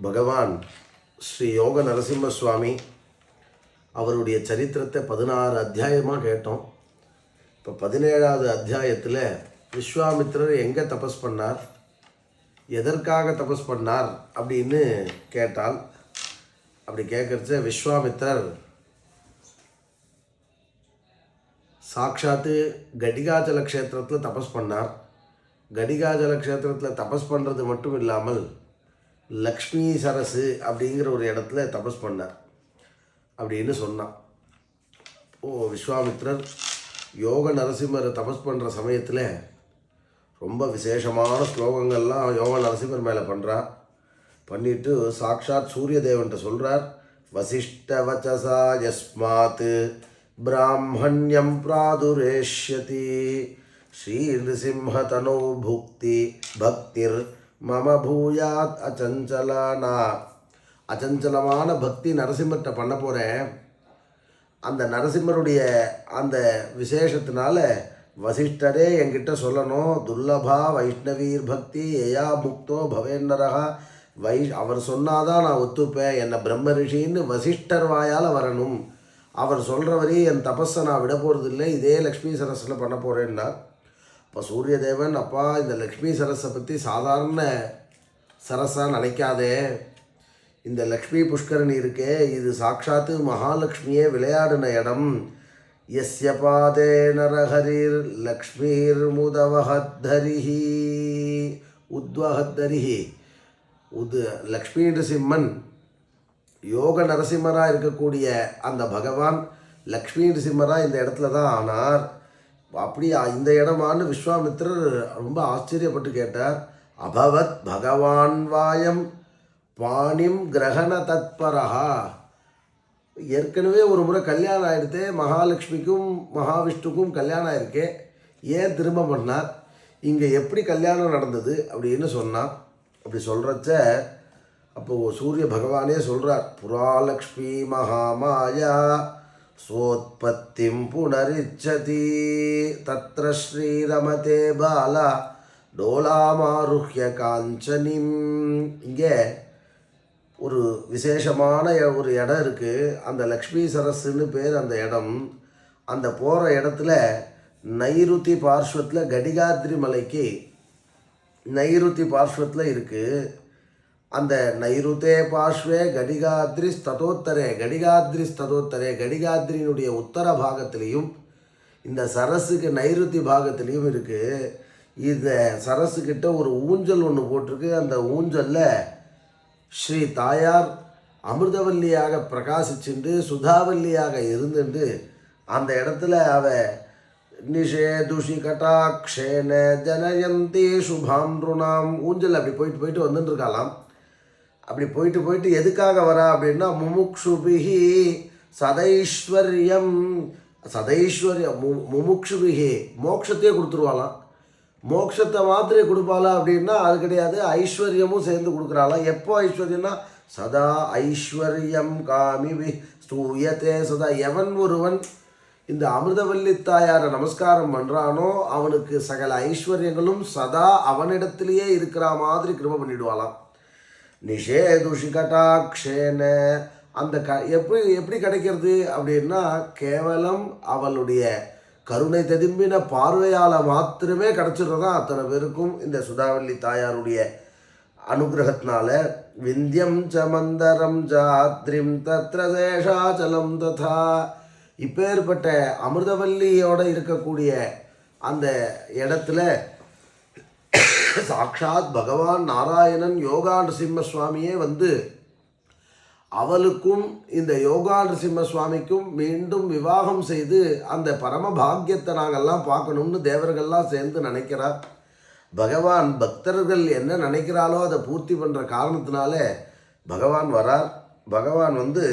பகவான் ஸ்ரீ யோக நரசிம்ம சுவாமி அவருடைய சரித்திரத்தை 16 அத்தியாயமாக கேட்டோம். இப்போ 17வது அத்தியாயத்தில் விஸ்வாமித்திரர் எங்கே தபஸ் பண்ணார், எதற்காக தபஸ் பண்ணார் அப்படின்னு கேட்டால், அப்படி கேட்குறச்ச விஸ்வாமித்திரர் சாட்சாத்து கடிகாஜல க்ஷேத்திரத்தில் தபஸ் பண்ணார். கடிகாஜல க்ஷேத்திரத்தில் தபஸ் பண்ணுறது மட்டும் இல்லாமல் லக்ஷ்மி சரசு அப்படிங்கிற ஒரு இடத்துல தபஸ் பண்ணார் அப்படின்னு சொன்னான். விஸ்வாமித்திரர் யோக நரசிம்மரை தபஸ் பண்ணுற சமயத்தில் ரொம்ப விசேஷமான ஸ்லோகங்கள்லாம் யோக நரசிம்மர் மேலே பண்ணுறார். பண்ணிவிட்டு சாக்ஷாத் சூரிய தேவன்கிட்ட சொல்கிறார், வசிஷ்ட வச்சசா யஸ்மாத் பிராமணியம் பிராதுரேஷ்யதி ஸ்ரீ நிருசிம்ம தனோ புக்தி பக்திர் மம பூயாத் அச்சஞ்சலானா. அச்சஞ்சலமான பக்தி நரசிம்மர்கிட்ட பண்ண போகிறேன். அந்த நரசிம்மருடைய அந்த விசேஷத்தினால வசிஷ்டரே என்கிட்ட சொல்லணும், துர்லபா வைஷ்ணவீர் பக்தி ஏயா முக்தோ பவேன்னரகா. அவர் சொன்னாதான் நான் ஒத்துப்பேன், என்னை பிரம்ம ரிஷின்னு வசிஷ்டர் வாயால் வரணும். அவர் சொல்கிறவரே என் தபஸை நான் விட போகிறதில்லை, இதே லக்ஷ்மி சரஸில் பண்ண போகிறேன்னா. இப்போ சூரிய தேவன், அப்பா இந்த லக்ஷ்மி சரஸை பற்றி சாதாரண சரஸாக நினைக்காதே, இந்த லக்ஷ்மி புஷ்கரணி இருக்கே இது சாட்சாத்து மகாலட்சுமியே விளையாடின இடம். யஸ்ய பாதே நரஹரிர் லக்ஷ்மீர் முதவஹத்தரிஹி உத்வஹத்தரிஹி. லக்ஷ்மி நரசிம்மன் யோக நரசிம்மராக இருக்கக்கூடிய அந்த பகவான் லக்ஷ்மி நரசிம்மராக இந்த இடத்துல தான் ஆனார். அப்படி இந்த இடமானு விஸ்வாமித்திரர் ரொம்ப ஆச்சரியப்பட்டு கேட்டார். அபவத் பகவான் வாயம் பாணிம் கிரகண தத்பரஹா. ஏற்கனவே ஒரு முறை கல்யாணம் ஆகிடுத்தே, மகாலட்சுமிக்கும் மகாவிஷ்ணுக்கும் கல்யாணம் ஆயிருக்கே, ஏன் திரும்ப பண்ணார், இங்கே எப்படி கல்யாணம் நடந்தது அப்படின்னு சொன்னான். அப்படி சொல்கிறச்ச அப்போது சூரிய பகவானே சொல்கிறார், புராலக்ஷ்மி மகாமாயா சோத்பத்திம் புனரிச்சதி தத்ர ஸ்ரீரமதே பாலா டோலாமாருஹ்ய காஞ்சனிம். இங்கே ஒரு விசேஷமான ஒரு இடம் இருக்குது, அந்த லக்ஷ்மி சரஸ்ன்னு பேர் அந்த இடம். அந்த போகிற இடத்துல நைருதி பார்ஸ்வத்தில் கடிகாத்ரி மலைக்கு நைருதி பார்ஸ்வத்தில் இருக்குது. அந்த நைருதே பார்ஷ்வே கடிகாத்ரி ஸ்ததோத்தரே, கடிகாத்ரி ஸ்ததோத்தரே, கடிகாத்ரியினுடைய உத்தர பாகத்திலையும் இந்த சரஸுக்கு நைருதி பாகத்திலையும் இருக்குது. இந்த சரஸுக்கிட்ட ஒரு ஊஞ்சல் ஒன்று போட்டிருக்கு. அந்த ஊஞ்சலில் ஸ்ரீ தாயார் அமிர்தவல்லியாக பிரகாசிச்சுண்டு சுதாவல்லியாக இருந்துட்டு அந்த இடத்துல அவ நிஷேதுஷி கட்டாக்ஷேன ஜனயந்தி சுபாம்ருணாம். ஊஞ்சல் அப்படி போயிட்டு போயிட்டு வந்துட்டுருக்காளாம். அப்படி போயிட்டு போயிட்டு எதுக்காக வரா அப்படின்னா, முமுக்ஷுபிஹி சதைஸ்வர்யம். சதைஸ்வர்யம் முமுக்ஷுபிஹி மோட்சத்தையே கொடுத்துருவாளாம். மோட்சத்தை மாத்திரையை கொடுப்பாளா அப்படின்னா அது கிடையாது, ஐஸ்வர்யமும் சேர்ந்து கொடுக்குறாளாம். எப்போ ஐஸ்வர்யம்னா சதா ஐஸ்வர்யம் காமி ஸ்தூயத்தே சதா. எவன் ஒருவன் இந்த அமிர்தவல்லி தாயாரை நமஸ்காரம் பண்ணுறானோ அவனுக்கு சகல ஐஸ்வர்யங்களும் சதா அவனிடத்திலேயே இருக்கிற மாதிரி கிருபை பண்ணிடுவாளாம். நிஷேதுஷி கட்டாக்ஷேன. அந்த எப்படி கிடைக்கிறது அப்படின்னா, கேவலம் அவளுடைய கருணை ததும்பின பார்வையால் மாத்திரமே கிடச்சிடுறதா அத்தனை பேருக்கும் இந்த சுதாவல்லி தாயாருடைய அனுகிரகத்தினால. விந்தியம் சமந்தரம் ஜாத்ரிம் தத்ர சேஷாச்சலம் ததா. இப்பேற்பட்ட அமிர்தவல்லியோடு இருக்கக்கூடிய அந்த இடத்துல சாக்ஷாத் பகவான் நாராயணன் யோகா நரசிம்ம சுவாமியே வந்து அவளுக்கும் இந்த யோகா நரசிம்ம சுவாமிக்கும் மீண்டும் விவாகம் செய்து அந்த பரம பாக்கியத்தை நாங்கள்லாம் பார்க்கணும்னு தேவர்கள்லாம் சேர்ந்து நினைக்கிறார். பகவான் பக்தர்கள் என்ன நினைக்கிறாளோ அதை பூர்த்தி பண்ணுற காரணத்தினால பகவான் வரார். பகவான் வந்து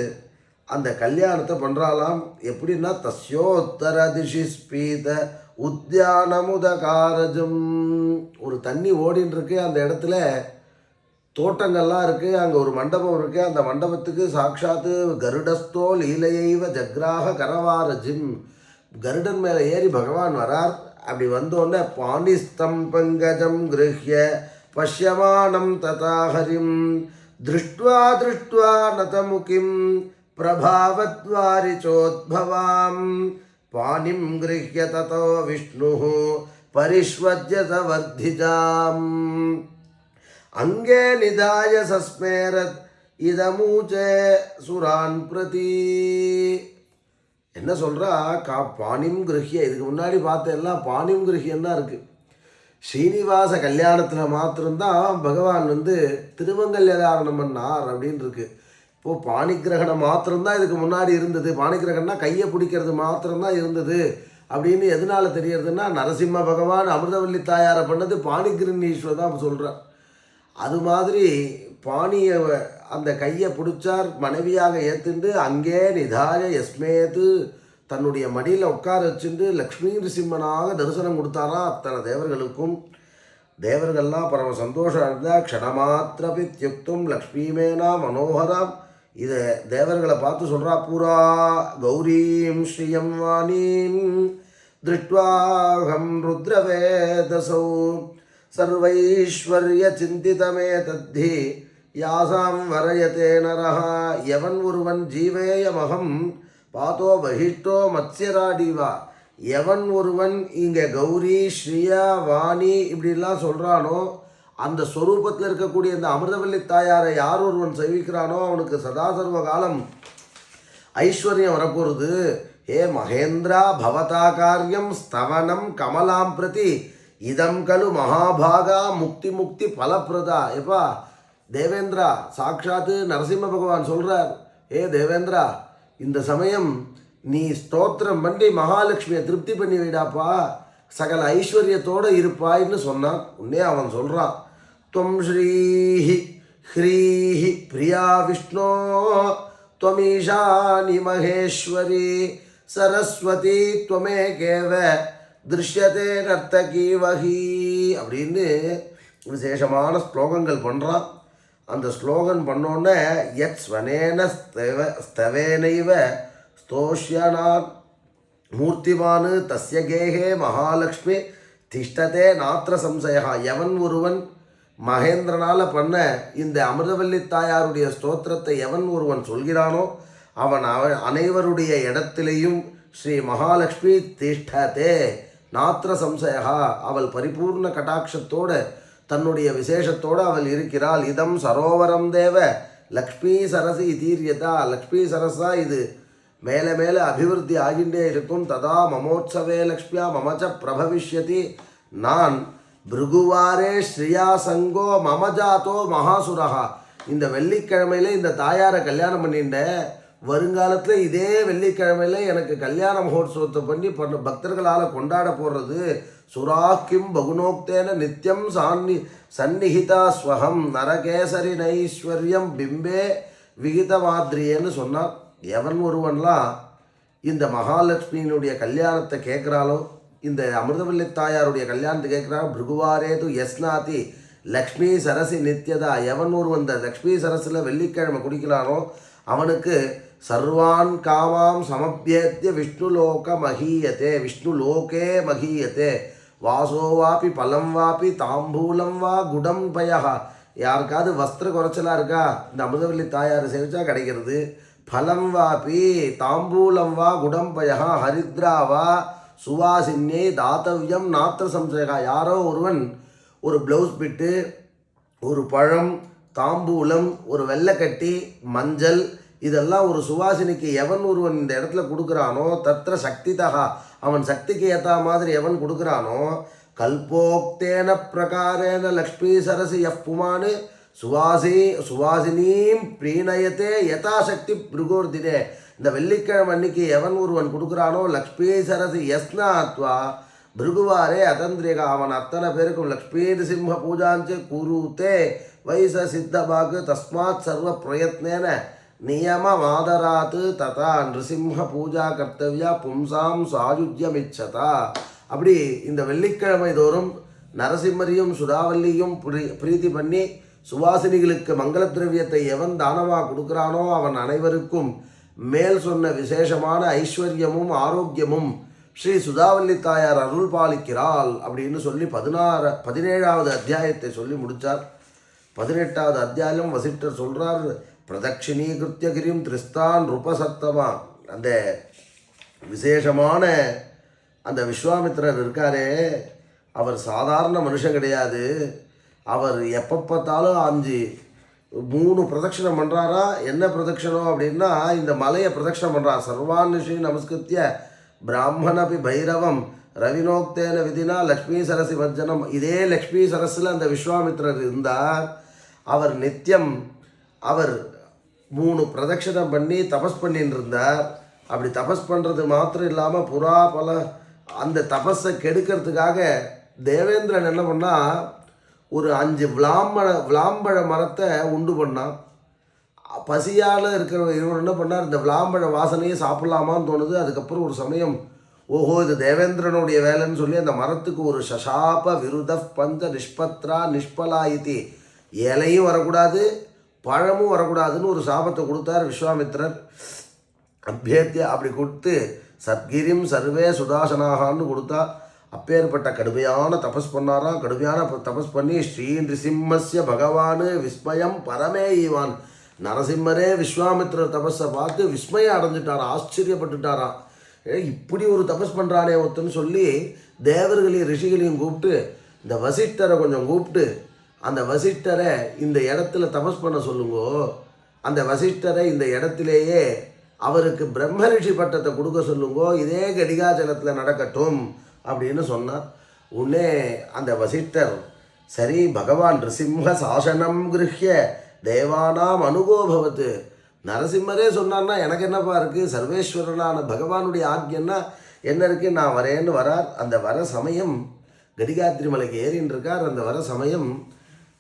அந்த கல்யாணத்தை பண்ணுறாலாம். எப்படின்னா, தஸ்யோத்தர திஷி ஸ்பீத உத்தியானமுதகாரஜம். ஒரு தண்ணி ஓடின்னு இருக்கு, அந்த இடத்துல தோட்டங்கள்லாம் இருக்குது, அங்கே ஒரு மண்டபம் இருக்குது. அந்த மண்டபத்துக்கு சாட்சாத்து கருடஸ்தோ லீலையைவ ஜக்ராக கரவாரஜிம். கருடன் மேலே ஏறி பகவான் வரார். அப்படி வந்தோடனே பாணிஸ்தம் பங்கஜம் கிருஹ்ய பஷ்யமானம் ததாஹரிம் திருஷ்ட்வா திருஷ்ட்வா நதமுகிம் பிரபாவத்வாரிச்சோத்பவாம் பாணிம் கிருஹ்ய ததோ விஷ்ணுः பரிஷ்வஜ்ய சவர்த்திஜாம் அங்கே நிதாய சஸ்மேரத் இதமூச்சே சுரான் பிரதி. என்ன சொல்கிறா? பாணிம் கிருஹ்ய. இதுக்கு முன்னாடி பார்த்த எல்லாம் பாணிம் கிருஹ்யன்னா இருக்குது. ஸ்ரீனிவாச கல்யாணத்தில் மாத்திரம்தான் பகவான் திருமங்கல்யாதாரணம் பண்ணார் அப்படின்னு இருக்கு. இப்போது பாணிகிரகணம் மாத்திரம்தான் இதுக்கு முன்னாடி இருந்தது. பாணிகிரகணம்னா கையை பிடிக்கிறது மாத்திரம்தான் இருந்தது அப்படின்னு எதனால் தெரியறதுன்னா, நரசிம்ம பகவான் அமிர்தவல்லி தாயாரை பண்ணது பாணிகிரீஸ்வரர் தான் சொல்கிறார். அது மாதிரி பாணியை அந்த கையை பிடிச்சார், மனைவியாக ஏற்றுண்டு அங்கே நிதாய யஸ்மேது தன்னுடைய மடியில் உட்கார வச்சுட்டு லக்ஷ்மி நிருசிம்மனாக தரிசனம் கொடுத்தாரா அத்தனை தேவர்களுக்கும். தேவர்கள்லாம் பரம சந்தோஷம் இருந்தால் க்ஷணமாத்திரபி தியுக்தும் லக்ஷ்மீமேனா மனோகராம். இதை தேவர்களை பார்த்து சொல்கிறா, பூரா கௌரீம் ஸ்ரீயம் வாணீம் திருஷ்ட்வாஹம் ருத்ரவேதசௌ சர்வைஸ்வர்ய சிந்திதமே தத்தி யாசாம் வரயதே நரஹ. எவன் ஒருவன் ஜீவேயமகம் பாத்தோ வகிஷ்டோ மத்ஸ்யராடிவா. எவன் ஒருவன் இங்கே கௌரி ஸ்ரீயா வாணி இப்படிலாம் சொல்கிறானோ, அந்த ஸ்வரூபத்தில் இருக்கக்கூடிய இந்த அமிர்தவல்லி தாயாரை யார் ஒருவன் சேவிக்கிறானோ அவனுக்கு சதாசர்வ காலம் ஐஸ்வர்யம் வரப்போகிறது. ஹே மகேந்திரா பவதா காரியம் ஸ்தவனம் கமலாம் பிரதி இதம் கலு மகாபாகா முக்தி முக்தி பலப்பிரதா. எப்பா தேவேந்திரா, சாட்சாத்து நரசிம்ம பகவான் சொல்கிறார், ஹே தேவேந்திரா, இந்த சமயம் நீ ஸ்தோத்திரம் பண்ணி மகாலட்சுமியை திருப்தி பண்ணி வைடாப்பா, சகல ஐஸ்வர்யத்தோடு இருப்பாய்ன்னு சொன்னான். உடனே அவன் சொல்கிறான், துவம் ஸ்ரீஹி ஹ்ரீஹி பிரியா விஷ்ணோ துவமீஷானி மகேஸ்வரி சரஸ்வதி துவமேகேவ திருஷ்யதே நர்த்தகி வஹி அப்படின்னு விசேஷமான ஸ்லோகங்கள் பண்ணுறான். அந்த ஸ்லோகன் பண்ணோன்னே யத் ஸ்வனேன ஸ்தவேனைவ ஸ்தோஷ்யனாத் மூர்த்திமானு தஸ்ய கேகே மகாலட்சுமி திஷ்டதே நாத்திர சம்சயா. எவன் ஒருவன் மகேந்திரனால் பண்ண இந்த அமிர்தவல்லி தாயாருடைய ஸ்தோத்திரத்தை எவன் ஒருவன் சொல்கிறானோ அவன் அனைவருடைய இடத்திலேயும் ஸ்ரீ மகாலட்சுமி திஷ்டதே நாத்திர சம்சயா. அவள் பரிபூர்ண கடாட்சத்தோடு தன்னுடைய விசேஷத்தோடு அவள் இருக்கிறாள். இதம் சரோவரம் தேவ லக்ஷ்மி சரசி இதீரியதா. லக்ஷ்மி சரஸா இது மேலே மேலே அபிவிருத்தி ஆகின்றே இருக்கும். ததா மமோத்சவே லக்ஷ்மியா மமச்ச பிரபவிஷ்யதி. நான் பிருகுவாரே ஸ்ரீயா சங்கோ மமஜாத்தோ மகாசுரஹா. இந்த வெள்ளிக்கிழமையில் இந்த தாயாரை கல்யாணம் பண்ணிட்டேன். வருங்காலத்தில் இதே வெள்ளிக்கிழமையில் எனக்கு கல்யாண மகோத்சவத்தை பண்ணி பக்தர்களால் கொண்டாட போடுறது. சுராக்கிம் பகுனோக்தேன நித்தியம் சந்நிஹிதா ஸ்வகம் நரகேசரி நைஸ்வர்யம் பிம்பே விகித மாதிரியேன்னு சொன்னான். எவன் ஒருவன்லாம் இந்த மகாலட்சுமியினுடைய கல்யாணத்தை கேட்குறாளோ, இந்த அமிர்தவல்லி தாயாருடைய கல்யாணத்தை கேட்குறாளோ, பிருகுவாரேது யஸ்னாதி லக்ஷ்மி சரசி நித்யதா. எவன் ஒருவன் இந்த லக்ஷ்மி சரஸில் வெள்ளிக்கிழமை குடிக்கிறானோ அவனுக்கு சர்வான் காமாம் சமப்யேத்ய விஷ்ணுலோக மகீயத்தே. விஷ்ணுலோகே மகீயத்தே. வாசோவாப்பி பலம் வாப்பி தாம்பூலம் வா குடம் பயா. யாருக்காவது வஸ்திர குறைச்சலாக இருக்கா, இந்த அமிர்தவல்லி தாயாரை சேவிச்சா கிடைக்கிறது. பலம் வாப்பி தாம்பூலம் வா குடம் பயா ஹரித்ரா வா சுவாசின்யை தாத்தவியம் நாத்திர சம்சயா. யாரோ ஒருவன் ஒரு ப்ளவுஸ் பிட்டு, ஒரு பழம், தாம்பூலம், ஒரு வெள்ளைக்கட்டி, மஞ்சள், இதெல்லாம் ஒரு சுவாசினிக்கு எவன் ஒருவன் இந்த இடத்துல கொடுக்குறானோ தத்திர சக்திதா, அவன் சக்திக்கு ஏற்ற மாதிரி எவன் கொடுக்குறானோ, கல்போக்தேன பிரகாரேன லக்ஷ்மி சரசி எஃப் புமானு சுவாசினீம் பிரீணயத்தே யதாசக்தி பிருகோர்தினே. இந்த வெள்ளிக்கிழமை அன்னைக்கு எவன் ஒருவன் கொடுக்குறானோ லக்ஷ்மி சரசி யஸ்னாத்வா பிருகுவாரே அதந்திரிகா. அவன் அத்தனை பேருக்கும் லக்ஷ்மி நிருசிம்ம பூஜாஞ்சு குருத்தே வைச சித்தபாகு தஸ்மாத் சர்வ பிரயத்னேன நியமமாதராத்து ததா நிருசிம்ம பூஜா கர்த்தவியா பும்சாம் சாயுஜ்யமிச்சதா. அப்படி இந்த வெள்ளிக்கிழமை தோறும் நரசிம்மரையும் சுதாவல்லியும் பிரீத்தி பண்ணி சுவாசினிகளுக்கு மங்கள திரவியத்தை எவன் தானமாக கொடுக்குறானோ அவன் அனைவருக்கும் மேல் சொன்ன விசேஷமான ஐஸ்வர்யமும் ஆரோக்கியமும் ஸ்ரீ சுதாவல்லி தாயார் அருள் பாலிக்கிறாள் அப்படின்னு சொல்லி 17வது அத்தியாயத்தை சொல்லி முடித்தார். 18வது அத்தியாயம் வசிஷ்டர் சொல்கிறார், பிரதட்சிணீகிருத்திய கிரியும் திரிஸ்தான் ருபசத்தமா. அந்த விசேஷமான அந்த விஸ்வாமித்திரர் இருக்காரே, அவர் சாதாரண மனுஷன் கிடையாது. அவர் எப்போ பார்த்தாலும் 3 பிரதட்சணம் பண்ணுறாரா. என்ன பிரதட்சணம் அப்படின்னா, இந்த மலையை பிரதட்சணம் பண்ணுறார். சர்வான்ஷி நமஸ்கிருத்திய பிராமணபி பைரவம் ரவினோக்தேன விதினா லக்ஷ்மி சரசி வர்ஜனம். இதே லக்ஷ்மி சரஸில் அந்த விஸ்வாமித்திரர் இருந்தார். அவர் நித்தியம் 3 பிரதட்சணம் பண்ணி தபஸ் பண்ணின்னு இருந்தார். அப்படி தபஸ் பண்ணுறது மாத்திரம் இல்லாமல் பல அந்த தபஸை கெடுக்கிறதுக்காக தேவேந்திரன் என்ன பண்ணால், ஒரு 5 விளாம்பழ மரத்தை உண்டு பண்ணான். பசியால் இருக்கிற இவர் என்ன பண்ணார், இந்த விளாம்பழ வாசனையை சாப்பிட்லாமான்னு தோணுது. அதுக்கப்புறம் ஒரு சமயம், ஓஹோ இது தேவேந்திரனுடைய வேலைன்னு சொல்லி அந்த மரத்துக்கு ஒரு சசாப விருத பஞ்ச நிஷ்பத்ரா நிஷ்பலா இத்தி, இலையும் வரக்கூடாது பழமும் வரக்கூடாதுன்னு ஒரு சாபத்தை கொடுத்தார் விஸ்வாமித்திரர். அபியத்திய அப்படி கொடுத்து சத்கிரிம் சர்வே சுதாசனாகான்னு கொடுத்தா. அப்பேற்பட்ட கடுமையான தபஸ் பண்ணாராம். கடுமையான தபஸ் பண்ணி ஸ்ரீ நிருசிம்மஸ்ய பகவான் விஸ்மயம் பரமே ஈவான். நரசிம்மரே விஸ்வாமித்திரர் தபஸை பார்த்து விஸ்மயம் அடைஞ்சிட்டாராம், ஆச்சரியப்பட்டுட்டாராம். இப்படி ஒரு தபஸ் பண்ணுறானே ஒருத்தன்னு சொல்லி தேவர்களையும் ரிஷிகளையும் கூப்பிட்டு இந்த வசிஷ்டரை கொஞ்சம் கூப்பிட்டு, அந்த வசிஷ்டரை இந்த இடத்துல தபஸ் பண்ண சொல்லுங்கோ, அந்த வசிஷ்டரை இந்த இடத்திலேயே அவருக்கு பிரம்மரிஷி பட்டத்தை கொடுக்க சொல்லுங்கோ, இதே கடிகாச்சலத்தில் நடக்கட்டும் அப்படின்னு சொன்னார். உடனே அந்த வசிஷ்டர், சரி பகவான் நிருசிம்ம சாசனம் கிருஹ்ய தேவானாம் அனுகோபவத்து, நரசிம்மரே சொன்னார்னா எனக்கு என்னப்பா இருக்குது, சர்வேஸ்வரனான பகவானுடைய ஆக்ஞன்னா என்ன இருக்குது, நான் வரேன்னு வரார். அந்த வர சமயம் கடிகாத்திரி மலைக்கு ஏறின்னு இருக்கார். அந்த வர சமயம்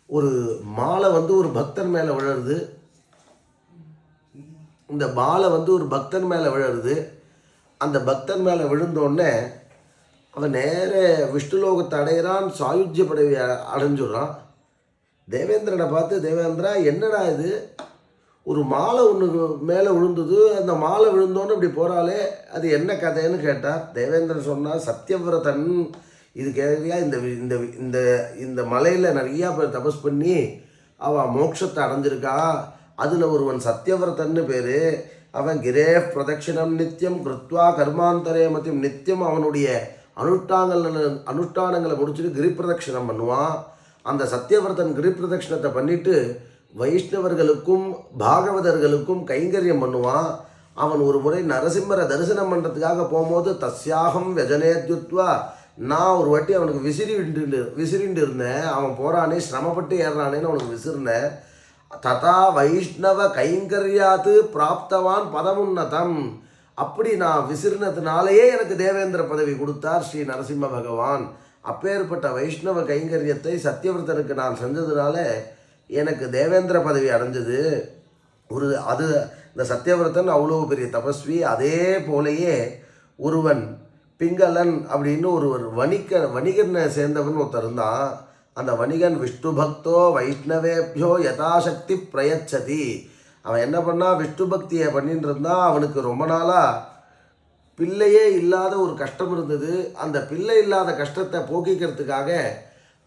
ஒரு மாலை ஒரு பக்தன் மேலே விழருது. இந்த மாலை ஒரு பக்தன் மேலே விழருது. அந்த பக்தன் மேலே விழுந்தோடனே அவன் நேர விஷ்ணுலோகத்தை அடையிறான், சாயுஜ்ய பதவி அடைஞ்சுடுறான். தேவேந்திரனை பார்த்து, தேவேந்திரா என்னடா இது, ஒரு மாலை ஒன்று மேலே விழுந்தது, அந்த மாலை விழுந்தோன்னு இப்படி போகிறாளே அது என்ன கதைன்னு கேட்டார். தேவேந்திரன் சொன்னார், சத்தியவிரதன் இது கேட்குறியா, இந்த இந்த இந்த இந்த மலையில் நிறையா பேர் தபஸ் பண்ணி அவன் மோட்சத்தை அடைஞ்சிருக்கா. அதில் ஒருவன் சத்தியவிரதன்னு பேர். அவன் கிரே பிரதட்சிணம் நித்தியம் கிருத்வா கர்மாந்தரே மத்தியம், நித்தியம் அவனுடைய அனுஷ்டானங்களை முடிச்சுட்டு கிரி பிரதட்சிணம் பண்ணுவான். அந்த சத்தியவிரதன் கிரி பிரதட்சிணத்தை பண்ணிவிட்டு வைஷ்ணவர்களுக்கும் பாகவதர்களுக்கும் கைங்கரியம் பண்ணுவான். அவன் ஒரு முறை நரசிம்மரை தரிசனம் பண்ணுறதுக்காக போகும்போது தஸ்யாகம் வியஜனேத்யுத்வா, நான் ஒரு வாட்டி அவனுக்கு விசிறிண்டு இருந்தேன். அவன் போகிறானே சிரமப்பட்டு ஏறானேன்னு அவனுக்கு விசிறினேன். ததா வைஷ்ணவ கைங்கரியாது பிராப்தவான் பதமுன்னதம், அப்படி நான் விசிறினதுனாலேயே எனக்கு தேவேந்திர பதவி கொடுத்தார் ஸ்ரீ நரசிம்ம பகவான். அப்பேற்பட்ட வைஷ்ணவ கைங்கரியத்தை சத்தியவிரதனுக்கு நான் செஞ்சதுனால எனக்கு தேவேந்திர பதவி அடைஞ்சது. அது இந்த சத்தியவிரதன் அவ்வளோ பெரிய தபஸ்வி. அதே போலேயே ஒருவன் பிங்களன் அப்படின்னு வணிகனை சேர்ந்தவன் ஒருத்தர் இருந்தான். அந்த வணிகன் விஷ்ணு பக்தோ வைஷ்ணவேபியோ யதாசக்தி பிரயச்சதி. அவன் என்ன பண்ணால் விஷ்ணு பக்தியை பண்ணிட்டு இருந்தான். அவனுக்கு ரொம்ப நாளாக பிள்ளையே இல்லாத ஒரு கஷ்டம் இருந்தது. அந்த பிள்ளை இல்லாத கஷ்டத்தை போக்கிக்கிறதுக்காக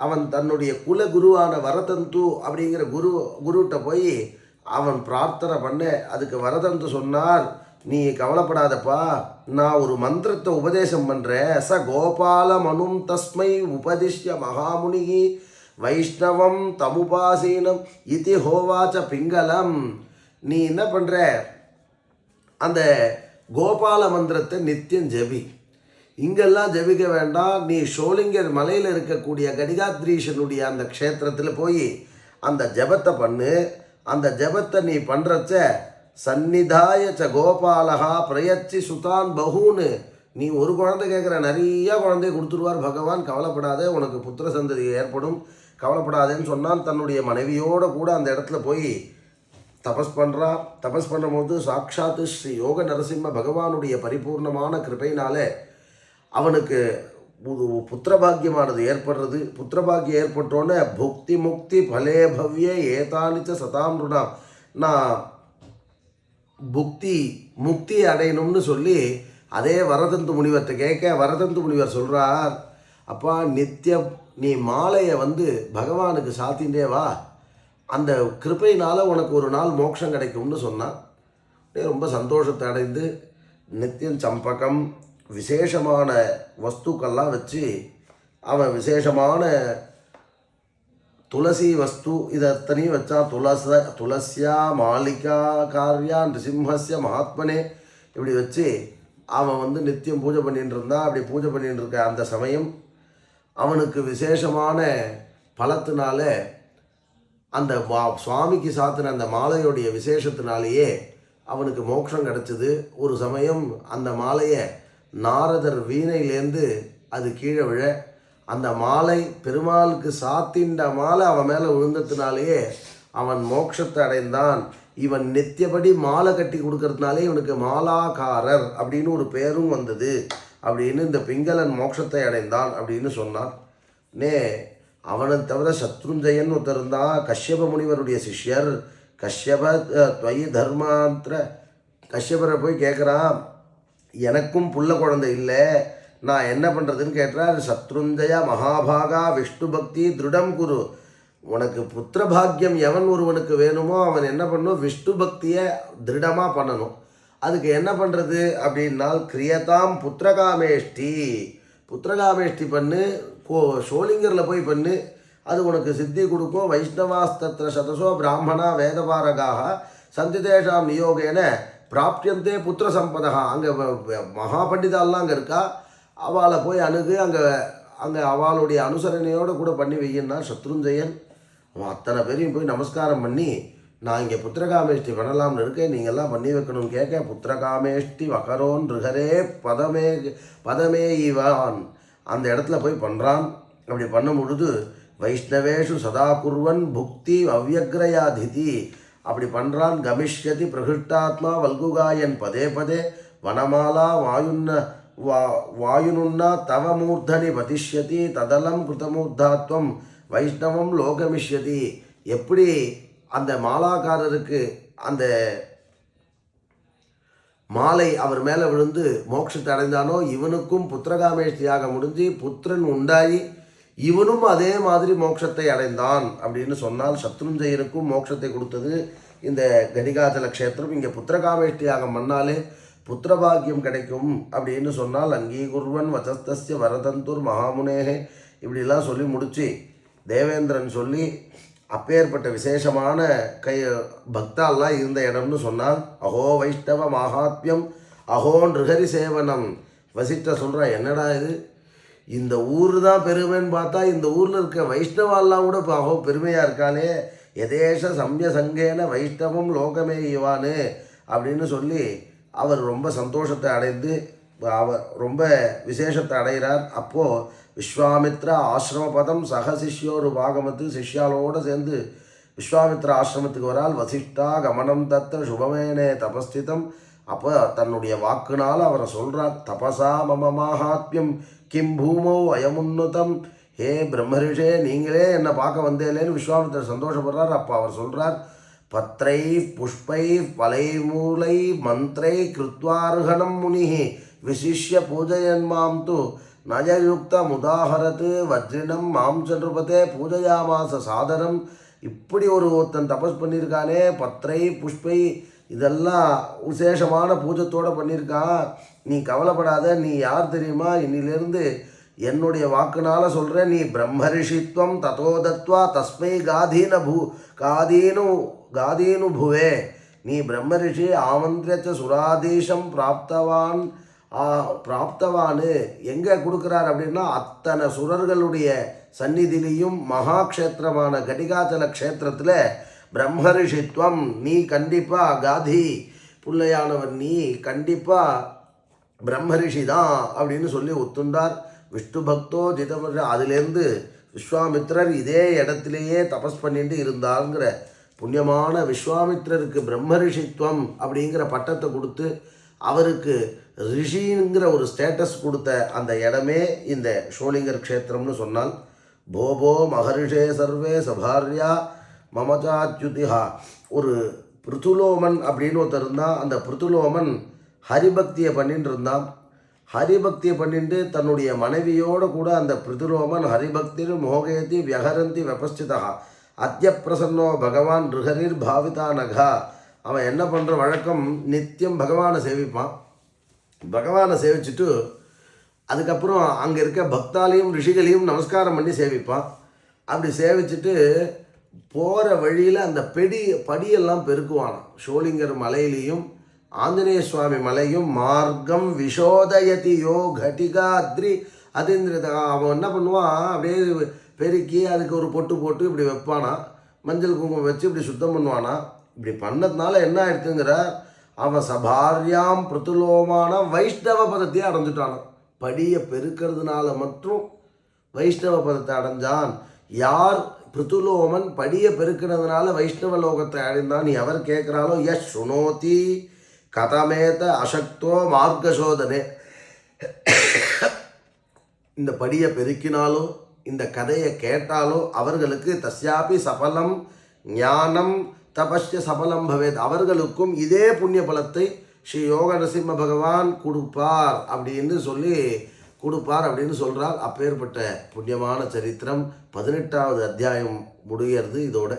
அவன் தன்னுடைய குலகுருவான வரதந்து அப்படிங்கிற குருகிட்ட போய் அவன் பிரார்த்தனை பண்ண. அதுக்கு வரதந்து சொன்னார், நீ கவலைப்படாதப்பா, நான் ஒரு மந்திரத்தை உபதேசம் பண்ணுறேன். ச கோபால மனும் தஸ்மை உபதிஷ்ய மகாமுனி வைஷ்ணவம் தமுபாசீனம் இதி ஹோவாச்ச பிங்களம். நீ என்ன பண்ணுற, அந்த கோபால மந்திரத்தை நித்தியம் ஜெபி. இங்கெல்லாம் ஜெபிக்க வேண்டாம், நீ ஷோலிங்கர் மலையில் இருக்கக்கூடிய கடிகாத்ரீஷனுடைய அந்த க்ஷேத்திரத்தில் போய் அந்த ஜபத்தை பண்ணு. அந்த ஜபத்தை நீ பண்ணுறச்ச சந்நிதாய ச கோபாலகா பிரயச்சி சுதான் பகூன்னு, நீ ஒரு குழந்தை கேட்குற நிறையா குழந்தைய கொடுத்துருவார் பகவான், கவலைப்படாதே, உனக்கு புத்திர சந்ததி ஏற்படும், கவலைப்படாதேன்னு சொன்னால் தன்னுடைய மனைவியோடு கூட அந்த இடத்துல போய் தபஸ் பண்ணுறா. தபஸ் பண்ணும்போது சாட்சாத்து ஸ்ரீ யோக நரசிம்ம பகவானுடைய பரிபூர்ணமான கிருபையினாலே அவனுக்கு புத்திரபாகியமானது ஏற்படுறது. புத்திரபாகியம் ஏற்பட்டோன்னே புக்தி முக்தி பலே பவ்யே ஏதானிச்ச சதாம்ருணாம், நான் முக்தி அடையணும்னு சொல்லி அதே வரதந்து முனிவர்கிட்ட கேட்க, வரதந்து முனிவர் சொல்கிறார், அப்பா நித்தியம் நீ மாலையை பகவானுக்கு சாத்தின்றே வா, அந்த கிருபையினால் உனக்கு ஒரு நாள் மோட்சம் கிடைக்கும்னு சொன்னான். ரொம்ப சந்தோஷத்தை அடைந்து நித்தியம் சம்பகம் விசேஷமான வஸ்துக்கள்லாம் வச்சு அவன் விசேஷமான துளசி வஸ்து இதை அத்தனையும் வச்சா துளசியா மாலிகா காரியா நிருசிம்ஹஸ்ய மகாத்மனே இப்படி வச்சு அவன் நித்தியம் பூஜை பண்ணிட்டு இருந்தான். அப்படி பூஜை பண்ணிட்டு இருக்க அந்த சமயம் அவனுக்கு விசேஷமான பலத்தினால அந்த சுவாமிக்கு சாத்தின அந்த மாலையோடைய விசேஷத்தினாலேயே அவனுக்கு மோட்சம் கிடச்சிது. ஒரு சமயம் அந்த மாலையை நாரதர் வீணையிலேருந்து அது கீழே விழ அந்த மாலை பெருமாளுக்கு சாத்தின்ற மாலை அவன் மேலே விழுந்ததுனாலேயே அவன் மோட்சத்தை அடைந்தான். இவன் நித்தியபடி மாலை கட்டி கொடுக்கறதுனாலே இவனுக்கு மாலாக்காரர் அப்படின்னு ஒரு பேரும் வந்தது அப்படின்னு இந்த பிங்களன் மோட்சத்தை அடைந்தான் அப்படின்னு சொன்னான். அவனை தவிர சத்ருஞ்சயன் ஒருத்தர் இருந்தான், கஷ்யப முனிவருடைய சிஷ்யர். கஷ்யப துவயி தர்மாந்திர கஷ்யபரை போய் கேட்குறான், எனக்கும் புள்ள குழந்தை இல்லை, நான் என்ன பண்ணுறதுன்னு கேட்டார். சத்ருஞ்சயா மகாபாகா விஷ்ணு பக்தி திருடம் குரு, உனக்கு புத்திர பாக்கியம் எவன் ஒருவனுக்கு வேணுமோ அவன் என்ன பண்ணணும், விஷ்ணு பக்தியை திருடமாக பண்ணணும். அதுக்கு என்ன பண்ணுறது அப்படின்னால் கிரியதாம் புத்திரகாமேஷ்டி, புத்திரகாமேஷ்டி பண்ணு, ஷோலிங்கரில் போய் பண்ணு, அது உனக்கு சித்தி கொடுக்கும். வைஷ்ணவாஸ்தத்திர சதசோ பிராமணா வேதபாரகாக சந்திதேஷாம் நியோகேன பிராப்தியந்தே புத்திர சம்பதா. அங்கே மகா பண்டிதாலாம் அங்கே இருக்கா, அவளை போய் அணுகு, அங்கே அவளுடைய அனுசரணையோடு கூட பண்ணி வையின்னா சத்ருஞ்சயன். அவன் அத்தனை பேரையும் போய் நமஸ்காரம் பண்ணி, நான் இங்கே புத்திரகாமேஷ்டி பண்ணலாம்னு இருக்கேன், நீங்கள்லாம் பண்ணி வைக்கணும்னு கேட்க, புத்திரகாமேஷ்டி வகரோன் ரிகரே பதமே இவான் அந்த இடத்துல போய் பண்ணுறான். அப்படி பண்ணும் பொழுது வைஷ்ணவேஷு சதா குர்வன் புக்தி அவ்யக்ரயாதிதி அப்படி பண்ணுறான். கமிஷ்யதி பிரகிருஷ்டாத்மா வல்குகாயன் பதே பதே வனமாலா வாயுனுன்னா தவ மூர்த்தனி பதிஷ்யதி ததலம் கிருதமூர்த்தாத்வம் வைஷ்ணவம் லோகமிஷ்யதி. எப்படி அந்த மாலாக்காரருக்கு அந்த மாலை அவர் மேலே விழுந்து மோட்சத்தை அடைந்தானோ, இவனுக்கும் புத்திரகாமேஷ்டியாக முடிஞ்சு புத்திரன் உண்டாகி இவனும் அதே மாதிரி மோட்சத்தை அடைந்தான் அப்படின்னு சொன்னால் சத்ருஞ்சயனுக்கும் மோட்சத்தை கொடுத்தது இந்த கடிகாச்சல க்ஷேத்திரம். இங்கே புத்திரகாமேஷ்டியாக மண்ணாலே புத்திரபாகியம் கிடைக்கும் அப்படின்னு சொன்னால் அங்கீகுர்வன் வசஸ்தஸ்ய வரதந்தூர் மகாமுனேகே இப்படிலாம் சொல்லி முடித்து தேவேந்திரன் சொல்லி அப்பேற்பட்ட விசேஷமான பக்தாலாம் இருந்த இடம்னு சொன்னால் அஹோ வைஷ்ணவ மகாத்மியம் அஹோ நிருஹரி சேவனம். வசிஷ்டர் சொல்கிறான், என்னடா இது, இந்த ஊர் தான் பெருமைன்னு பார்த்தா இந்த ஊரில் இருக்க வைஷ்ணவாலாம் கூட இப்போ அஹோ பெருமையாக இருக்காளே, எதேஷ சம்ய சங்கேன வைஷ்ணவம் லோகமே இவானு அப்படின்னு சொல்லி அவர் ரொம்ப சந்தோஷத்தை அடைந்து அவர் ரொம்ப விசேஷத்தை அடைகிறார். அப்போது விஸ்வாமித்ரா ஆசிரமபதம் சக சிஷ்யோரு பாகமத்து சிஷ்யாலோடு சேர்ந்து விஸ்வாமித்ரா ஆசிரமத்துக்கு வரால். வசிஷ்டா கமனம் தத்த சுபமேனே தபஸ்திதம். அப்போ தன்னுடைய வாக்குனால் அவரை சொல்கிறார், தபசா மம மாஹாத்மியம் கிம் பூமோ அயமுன்னுதம். ஹே பிரம்மரிஷே, நீங்களே என்னை பார்க்க வந்தேலேன்னு விஸ்வாமித்திரர் சந்தோஷப்படுறார். அப்போ அவர் சொல்கிறார், பத்ரை புஷ்பை பலை மூலை மந்திரை கிருத்வார்ஹணம் முனி விசிஷ்ய பூஜயன்மாம் து நயயுக்த முதாஹரத்து வஜ்ரினம் மாம் சன்றுபதே பூஜையாமாச சாதனம். இப்படி ஒருத்தன் தபஸ் பண்ணியிருக்கானே, பத்ரை புஷ்பை இதெல்லாம் விசேஷமான பூஜத்தோடு பண்ணியிருக்கான். நீ கவலைப்படாத, நீ யார் தெரியுமா, இன்னிலிருந்து என்னுடைய வாக்குனால் சொல்கிறேன், நீ பிரம்மரிஷித்வம் ததோதத்வா தஸ்மை காதீனு புவே. நீ பிரம்மரிஷி ஆமந்திரச்ச சுராதீஷம் பிராப்தவானு எங்கே கொடுக்குறார் அப்படின்னா அத்தனை சுரர்களுடைய சந்நிதியிலையும் மகாக்ஷேத்திரமான கடிகாச்சல க்ஷேத்திரத்தில் பிரம்மரிஷித்வம் நீ கண்டிப்பாக காதி பிள்ளையானவர், நீ கண்டிப்பாக பிரம்மரிஷி தான் அப்படின்னு சொல்லி ஒத்துண்டார். விஷ்ணு பக்தோ ஜிதமர். அதுலேருந்து விஸ்வாமித்ரர் இதே இடத்துலையே தபஸ் பண்ணிட்டு இருந்தாருங்கிற புண்ணியமான விஸ்வாமித்ரருக்கு பிரம்மரிஷித்வம் அப்படிங்கிற பட்டத்தை கொடுத்து அவருக்கு ரிஷிங்கிற ஒரு ஸ்டேட்டஸ் கொடுத்த அந்த இடமே இந்த ஷோலிங்கர் க்ஷேத்திரம்னு சொன்னால். போபோ மகரிஷே சர்வே சபாரியா மமஜாத்யுதிஹா. ஒரு பிருத்துலோமன் அப்படின்னு ஒருத்தர் இருந்தான். அந்த பிருத்துலோமன் ஹரிபக்தியை பண்ணிட்டு இருந்தான். ஹரிபக்தியை பண்ணிட்டு தன்னுடைய மனைவியோடு கூட அந்த பிருத்துலோமன் ஹரிபக்தி மோகேதி வியகரந்தி வெபஸ்திதா. அத்ய பிரசன்னோ பகவான் ருஹரிர் பாவிதா நகா. அவன் என்ன பண்ணுற வழக்கம், நித்தியம் பகவானை சேவிப்பான். பகவானை சேவிச்சுட்டு அதுக்கப்புறம் அங்கே இருக்க பக்தாலையும் ரிஷிகளையும் நமஸ்காரம் பண்ணி சேவிப்பான். அப்படி சேவிச்சுட்டு போகிற வழியில் அந்த படியெல்லாம் பெருக்குவானான். ஷோலிங்கர் மலையிலையும் ஆஞ்சநேய சுவாமி மலையும் மார்க்கம் விஷோதயதி யோ கட்டிகாத்ரி அதிந்திரதா. அவன் என்ன பண்ணுவான், அப்படியே பெருக்கி அதுக்கு ஒரு பொட்டு போட்டு இப்படி வைப்பானா, மஞ்சள் குங்குமம் வச்சு இப்படி சுத்தம் பண்ணுவானா. இப்படி பண்ணதுனால என்ன ஆயிடுத்துங்கிற, அவன் சபாரியாம் பிரதுலோமான வைஷ்ணவ பதத்தையே அடைஞ்சிட்டானான். படியை பெருக்கிறதுனால மற்றும் வைஷ்ணவ பதத்தை அடைஞ்சான். யார் பிருத்துலோமன் படியை பெருக்கிறதுனால வைஷ்ணவ லோகத்தை அடைந்தான் எவர் கேட்குறாலோ, யஷ் சுனோதி கதமேத அசக்தோ மார்க்கசோதனே. இந்த படியை பெருக்கினாலோ இந்த கதையை கேட்டாலோ அவர்களுக்கு தஸ்யாபி சபலம் ஞானம் தபஸ்ய சபலம் பவேத். அவர்களுக்கும் இதே புண்ணிய பலத்தை ஸ்ரீ யோக நரசிம்ம பகவான் கொடுப்பார் அப்படின்னு சொல்கிறார். அப்பேற்பட்ட புண்ணியமான சரித்திரம் 18வது அத்தியாயம் முடிகிறது இதோட.